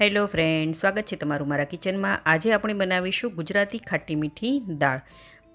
Hello friend, સ્વાગત છે તમારું મારા કિચનમાં। આજે આપણે બનાવીશું ગુજરાતી ખાટી મીઠી દાળ।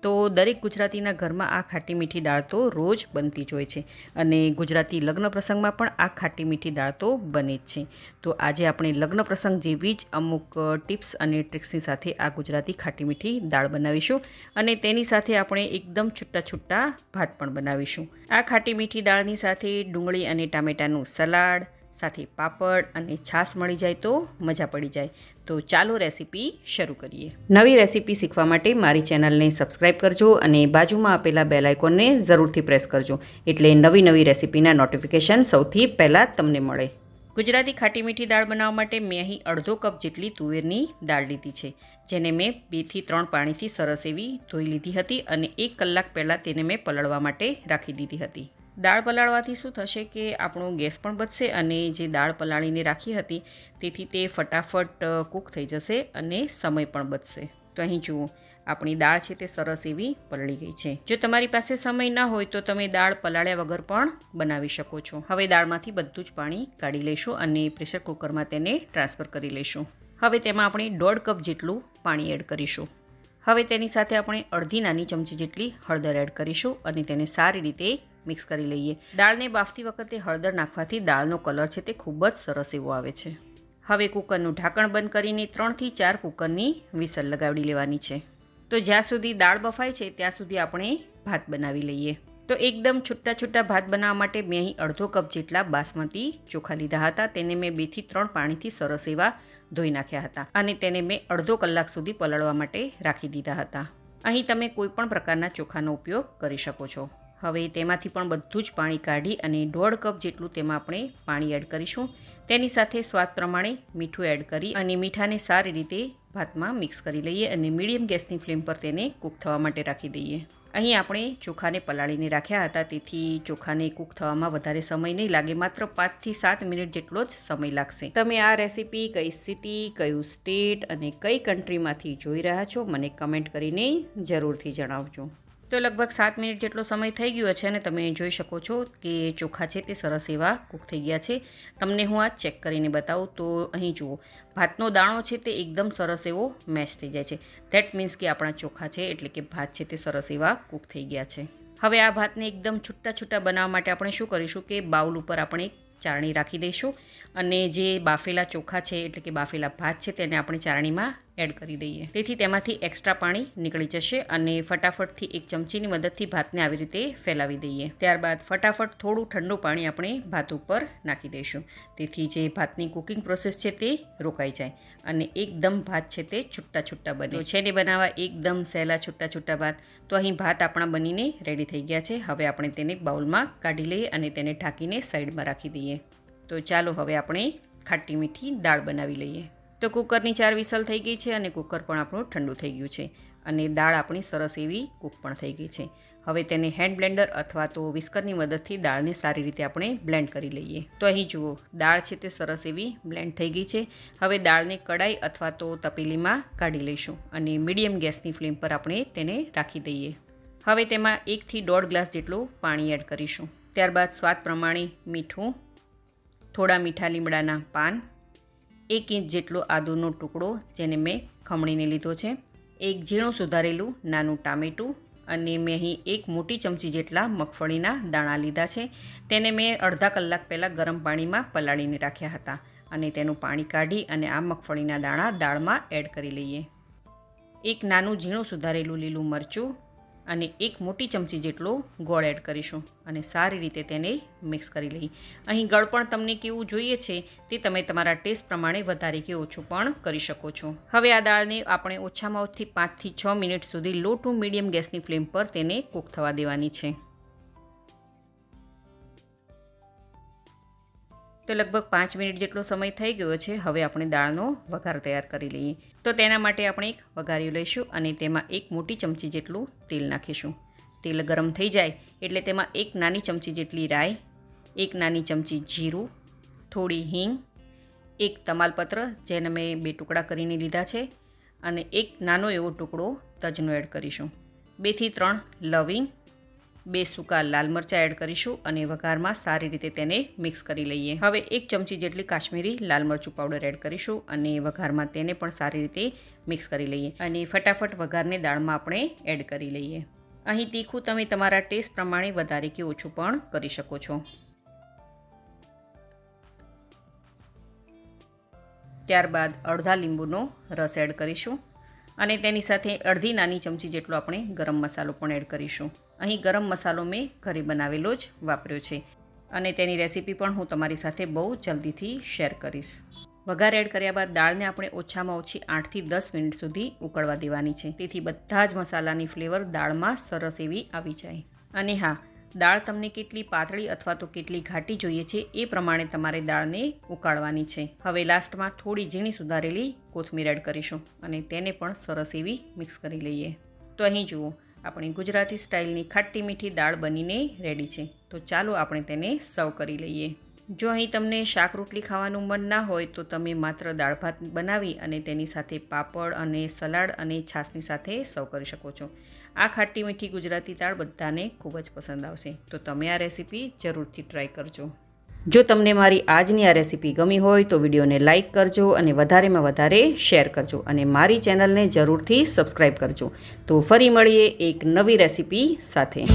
તો દરેક ગુજરાતીના ઘરમાં આ ખાટી મીઠી દાળ તો રોજ બનતી જ હોય છે અને ગુજરાતી લગ્ન પ્રસંગમાં પણ આ ખાટી મીઠી દાળ તો બને જ છે। તો આજે આપણે લગ્ન પ્રસંગ જેવી જ અમુક ટિપ્સ અને ટ્રિક્સની સાથે આ ગુજરાતી ખાટી મીઠી દાળ બનાવીશું અને તેની સાથે આપણે એકદમ છૂટા છૂટા ભાત પણ બનાવીશું। આ ખાટી મીઠી દાળની સાથે ડુંગળી અને ટામેટાનું સલાડ સાથે પાપડ અને છાશ મળી જાય તો મજા પડી જાય। તો ચાલો રેસીપી શરૂ કરીએ। નવી રેસીપી શીખવા માટે મારી ચેનલને સબસ્ક્રાઈબ કરજો અને બાજુમાં આપેલા બેલ આઇકોનને જરૂરથી પ્રેસ કરજો, એટલે નવી રેસીપીના નોટિફિકેશન સૌથી પહેલાં તમને મળે। ગુજરાતી ખાટી મીઠી દાળ બનાવવા માટે મેં અહીં અડધો કપ જેટલી તુવેરની દાળ લીધી છે, જેને મેં 2 થી 3 પાણીથી સરસ એવી ધોઈ લીધી હતી અને 1 કલાક પહેલાં તેને મેં પલળવા માટે રાખી દીધી હતી। દાળ પલાળવાથી શું થશે કે આપણો ગેસ પણ બચશે અને જે દાળ પલાળીને રાખી હતી તેથી તે ફટાફટ કૂક થઈ જશે અને સમય પણ બચશે। તો અહીં જુઓ, આપણી દાળ છે તે સરસ એવી પલળી ગઈ છે। જો તમારી પાસે સમય ન હોય તો તમે દાળ પલાળ્યા વગર પણ બનાવી શકો છો। હવે દાળમાંથી બધું જ પાણી કાઢી લઈશું અને પ્રેશર કુકરમાં તેને ટ્રાન્સફર કરી લઈશું। હવે તેમાં આપણે 1.5 કપ જેટલું પાણી એડ કરીશું। હવે તેની સાથે આપણે અડધી નાની ચમચી જેટલી હળદર એડ કરીશું અને તેને સારી રીતે મિક્સ કરી લઈએ। દાળને બાફતી વખતે હળદર નાખવાથી દાળનો કલર છે તે ખૂબ જ સરસ એવો આવે છે। હવે કુકરનું ઢાંકણ બંધ કરીને 3 થી 4 કુકરની વિસલ લગાવી લેવાની છે। તો જ્યાં સુધી દાળ બફાય છે ત્યાં સુધી આપણે ભાત બનાવી લઈએ। તો એકદમ છૂટા છૂટા ભાત બનાવવા માટે મેં અહીં અડધો કપ જેટલા બાસમતી ચોખા લીધા હતા। તેને મેં 2 થી 3 પાણીથી સરસ એવા ધોઈ નાખ્યા હતા અને તેને મેં અડધો કલાક સુધી પલળવા માટે રાખી દીધા હતા। અહીં તમે કોઈ પણ પ્રકારના ચોખાનો ઉપયોગ કરી શકો છો। હવે તેમાંથી પણ બધું જ પાણી કાઢી અને 1.5 કપ જેટલું તેમાં આપણે પાણી એડ કરીશું। તેની સાથે સ્વાદ પ્રમાણે મીઠું એડ કરી અને મીઠાને સારી રીતે ભાતમાં મિક્સ કરી લઈએ અને મીડિયમ ગેસની ફ્લેમ પર તેને કૂક થવા માટે રાખી દઈએ। અહીં આપણે ચોખાને પલાળીને રાખ્યા હતા, તેથી ચોખાને કૂક થવામાં વધારે સમય નહીં લાગે, માત્ર 5 થી 7 મિનિટ જેટલો જ સમય લાગશે। તમે આ રેસીપી કઈ સિટી, કયું સ્ટેટ અને કઈ કન્ટ્રીમાંથી જોઈ રહ્યા છો મને કમેન્ટ કરીને જરૂરથી જણાવજો। તો લગભગ 7 મિનિટ જેટલો સમય થઈ ગયો છે અને તમે જોઈ શકો છો કે ચોખા છે તે સરસ એવા કૂક થઈ ગયા છે। તમને હું આ ચેક કરીને બતાવું તો અહીં જુઓ, ભાતનો દાણો છે તે એકદમ સરસ એવો મેશ થઈ જાય છે। ધેટ મીન્સ કે આપણા ચોખા છે એટલે કે ભાત છે તે સરસ એવા કૂક થઈ ગયા છે। હવે આ ભાતને એકદમ છૂટા છૂટા બનાવવા માટે આપણે શું કરીશું કે બાઉલ ઉપર આપણે એક ચાળણી રાખી દઈશું અને જે બાફેલા ચોખા છે એટલે કે બાફેલા ભાત છે તેને આપણે ચાળણીમાં એડ કરી દઈએ, તેથી તેમાંથી એક્સ્ટ્રા પાણી નીકળી જશે અને ફટાફટથી એક ચમચીની મદદથી ભાતને આવી રીતે ફેલાવી દઈએ। ત્યારબાદ ફટાફટ થોડું ઠંડુ પાણી આપણે ભાત ઉપર નાખી દઈશું, તેથી જે ભાતની કુકિંગ પ્રોસેસ છે તે રોકાઈ જાય અને એકદમ ભાત છે તે છૂટા છૂટા બને। તો છે ને બનાવવા એકદમ સહેલા છૂટા છૂટા ભાત। તો અહીં ભાત આપણા બનીને રેડી થઈ ગયા છે। હવે આપણે તેને બાઉલમાં કાઢી લઈએ અને તેને ઢાંકીને સાઈડમાં રાખી દઈએ। તો ચાલો હવે આપણે ખાટી મીઠી દાળ બનાવી લઈએ। તો કુકરની 4 વિસલ થઈ ગઈ છે અને કુકર પણ આપણું ઠંડુ થઈ ગયું છે અને દાળ આપણી સરસ એવી કૂક પણ થઈ ગઈ છે। હવે તેને હેન્ડ બ્લેન્ડર અથવા તો વિસ્કરની મદદથી દાળને સારી રીતે આપણે બ્લેન્ડ કરી લઈએ। તો અહીં જુઓ, દાળ છે તે સરસ એવી બ્લેન્ડ થઈ ગઈ છે। હવે દાળને કડાઈ અથવા તો તપેલીમાં કાઢી લઈશું અને મીડિયમ ગેસની ફ્લેમ પર આપણે તેને રાખી દઈએ। હવે તેમાં 1 થી 1.5 ગ્લાસ જેટલું પાણી એડ કરીશું। ત્યારબાદ સ્વાદ પ્રમાણે મીઠું, થોડા મીઠા લીમડાના પાન, 1 ઇંચ જેટલો આદુનો ટુકડો જેને મેં ખમણીને લીધો છે, 1 ઝીણું સુધારેલું નાનું ટામેટું અને મેં અહીં 1 મોટી ચમચી જેટલા મગફળીના દાણા લીધા છે। તેને મેં અડધા કલાક પહેલાં ગરમ પાણીમાં પલાળીને રાખ્યા હતા અને તેનું પાણી કાઢી અને આ મગફળીના દાણા દાળમાં એડ કરી લઈએ। 1 નાનું ઝીણું સુધારેલું લીલું મરચું અને 1 મોટી ચમચી જેટલો ગોળ એડ કરીશું અને સારી રીતે તેને મિક્સ કરી લઈએ। અહીં ગળપણ તમને કેવું જોઈએ છે તે તમે તમારા ટેસ્ટ પ્રમાણે વધારે કે ઓછું પણ કરી શકો છો। હવે આ દાળને આપણે ઓછામાં ઓછી 5 થી 6 મિનિટ સુધી લો ટુ મીડિયમ ગેસની ફ્લેમ પર તેને કૂક થવા દેવાની છે। તો લગભગ 5 મિનિટ જેટલો સમય થઈ ગયો છે। હવે આપણે દાળનો વઘાર તૈયાર કરી લઈએ। તો તેના માટે આપણે એક વઘારી લઈશું અને તેમાં 1 મોટી ચમચી જેટલું તેલ નાખીશું। તેલ ગરમ થઈ જાય એટલે તેમાં 1 નાની ચમચી જેટલી રાઈ, 1 નાની ચમચી જીરું, થોડી હિંગ, 1 તમાલપત્ર જેને મેં 2 ટુકડા કરીને લીધા છે અને 1 નાનો એવો ટુકડો તજનો એડ કરીશું, 2 થી 3 લવિંગ 2 સૂકા લાલ મરચાં એડ કરીશું અને વઘારમાં સારી રીતે તેને મિક્સ કરી લઈએ. હવે 1 ચમચી જેટલી કાશ્મીરી લાલ મરચું પાવડર એડ કરીશું અને વઘારમાં તેને પણ સારી રીતે મિક્સ કરી લઈએ અને ફટાફટ વઘારને દાળમાં આપણે એડ કરી લઈએ. અહીં તીખું તમે તમારા ટેસ્ટ પ્રમાણે વધારે કે ઓછું પણ કરી શકો છો. ત્યારબાદ અડધા લીંબુનો રસ એડ કરીશું અને તેની સાથે અડધી નાની ચમચી જેટલો આપણે ગરમ મસાલો પણ એડ કરીશું. અહીં ગરમ મસાલો મેં ઘરે બનાવેલો જ વાપર્યો છે અને તેની રેસીપી પણ હું તમારી સાથે બહુ જલ્દીથી શેર કરીશ. વઘાર એડ કર્યા બાદ દાળને આપણે ઓછામાં ઓછી 8 થી 10 મિનિટ સુધી ઉકળવા દેવાની છે, તેથી બધા જ મસાલાની ફ્લેવર દાળમાં સરસ એવી આવી જાય. અને હા, દાળ તમને કેટલી પાતળી અથવા તો કેટલી ઘાટી જોઈએ છે એ પ્રમાણે તમારે દાળને ઉકાળવાની છે. હવે લાસ્ટમાં થોડી ઝીણી સુધારેલી કોથમીર એડ કરીશું અને તેને પણ સરસ એવી મિક્સ કરી લઈએ. તો અહીં જુઓ, આપણી ગુજરાતી સ્ટાઇલની ખાટી મીઠી દાળ બનીને રેડી છે. તો ચાલો આપણે તેને સર્વ કરી લઈએ. જો અહીં તમને શાક રોટલી ખાવાનું મન ના હોય તો તમે માત્ર દાળ ભાત બનાવી અને તેની સાથે પાપડ અને સલાડ અને છાશની સાથે સર્વ કરી શકો છો. આ ખાટી મીઠી ગુજરાતી દાળ બધાને ખૂબ જ પસંદ આવશે. તો તમે આ રેસીપી જરૂરથી ટ્રાય કરજો. જો તમને મારી આજની આ રેસીપી ગમી હોય તો વિડીયોને લાઇક કરજો અને વધારેમાં વધારે શેર કરજો અને મારી ચેનલને જરૂરથી સબસ્ક્રાઈબ કરજો. તો ફરી મળીએ એક નવી રેસીપી સાથે.